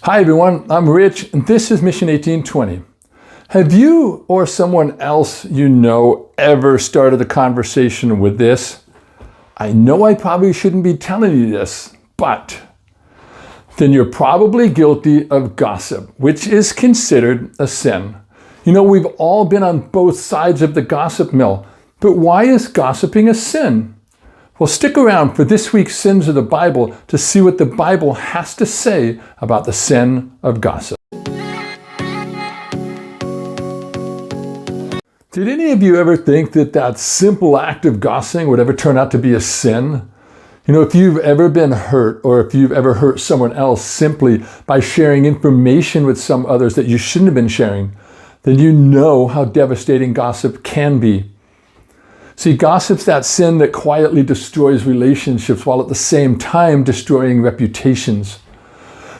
Hi everyone, I'm Rich and this is Mission 1820. Have you or someone else you know ever started a conversation with this? I know I probably shouldn't be telling you this, but then you're probably guilty of gossip, which is considered a sin. You know, we've all been on both sides of the gossip mill, but why is gossiping a sin? Well, stick around for this week's Sins of the Bible to see what the Bible has to say about the sin of gossip. Did any of you ever think that that simple act of gossiping would ever turn out to be a sin? You know, if you've ever been hurt or if you've ever hurt someone else simply by sharing information with some others that you shouldn't have been sharing, then you know how devastating gossip can be. See, gossip's that sin that quietly destroys relationships while at the same time destroying reputations.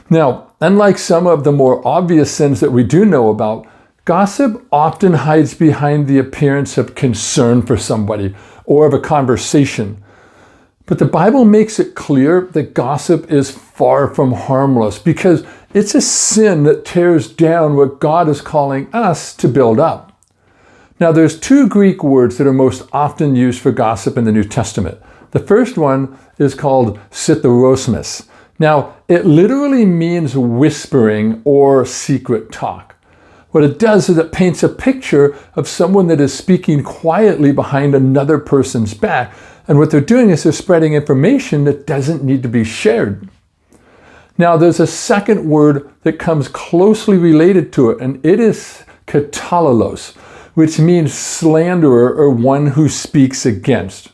Now, unlike some of the more obvious sins that we do know about, gossip often hides behind the appearance of concern for somebody or of a conversation. But the Bible makes it clear that gossip is far from harmless because it's a sin that tears down what God is calling us to build up. Now, there's two Greek words that are most often used for gossip in the New Testament. The first one is called psittairosmos. Now, it literally means whispering or secret talk. What it does is it paints a picture of someone that is speaking quietly behind another person's back. And what they're doing is they're spreading information that doesn't need to be shared. Now, there's a second word that comes closely related to it, and it is katalalos, which means slanderer or one who speaks against.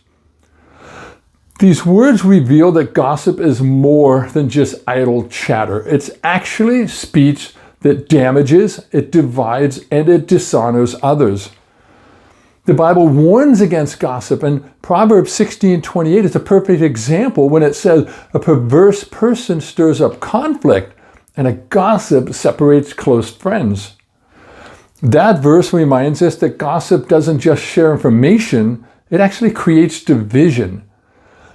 These words reveal that gossip is more than just idle chatter. It's actually speech that damages, it divides, and it dishonors others. The Bible warns against gossip, and Proverbs 16:28 is a perfect example when it says, a perverse person stirs up conflict, and a gossip separates close friends. That verse reminds us that gossip doesn't just share information, it actually creates division.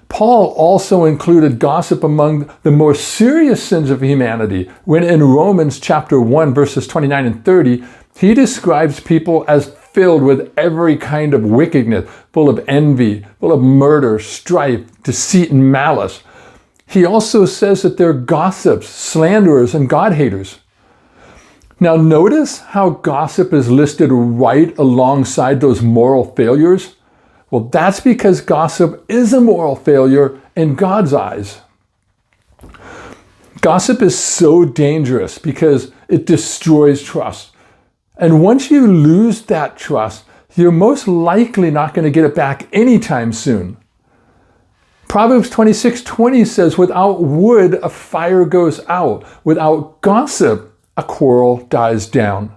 Paul also included gossip among the more serious sins of humanity when in Romans chapter 1 verses 29 and 30, he describes people as filled with every kind of wickedness, full of envy, full of murder, strife, deceit, and malice. He also says that they're gossips, slanderers, and God-haters. Now notice how gossip is listed right alongside those moral failures. Well, that's because gossip is a moral failure in God's eyes. Gossip is so dangerous because it destroys trust. And once you lose that trust, you're most likely not going to get it back anytime soon. Proverbs 26:20 says, without wood, a fire goes out. Without gossip, a quarrel dies down.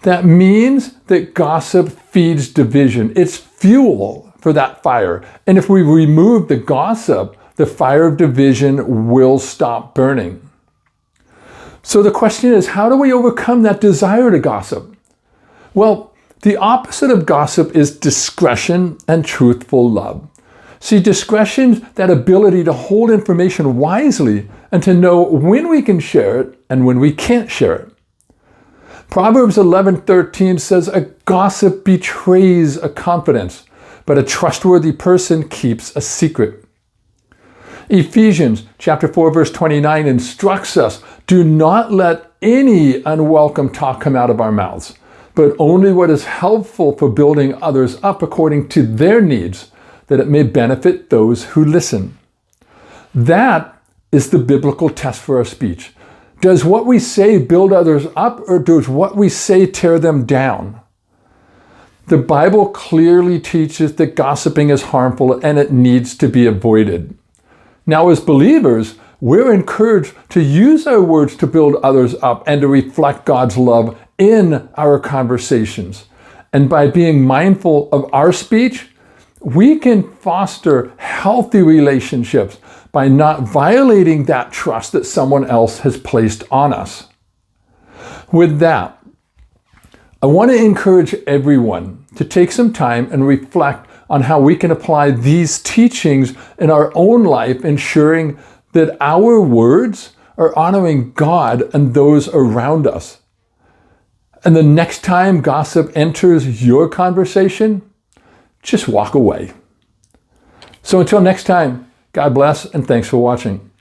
That means that gossip feeds division. It's fuel for that fire. And if we remove the gossip, the fire of division will stop burning. So the question is, how do we overcome that desire to gossip? Well, the opposite of gossip is discretion and truthful love. See, discretion's that ability to hold information wisely and to know when we can share it and when we can't share it. Proverbs 11:13 says, a gossip betrays a confidence, but a trustworthy person keeps a secret. Ephesians chapter 4 verse 29 instructs us, do not let any unwelcome talk come out of our mouths, but only what is helpful for building others up according to their needs, that it may benefit those who listen. That is the biblical test for our speech. Does what we say build others up, or does what we say tear them down? The Bible clearly teaches that gossiping is harmful and it needs to be avoided. Now, as believers, we're encouraged to use our words to build others up and to reflect God's love in our conversations. And by being mindful of our speech, we can foster healthy relationships by not violating that trust that someone else has placed on us. With that, I want to encourage everyone to take some time and reflect on how we can apply these teachings in our own life, ensuring that our words are honoring God and those around us. And the next time gossip enters your conversation, just walk away. So until next time, God bless and thanks for watching.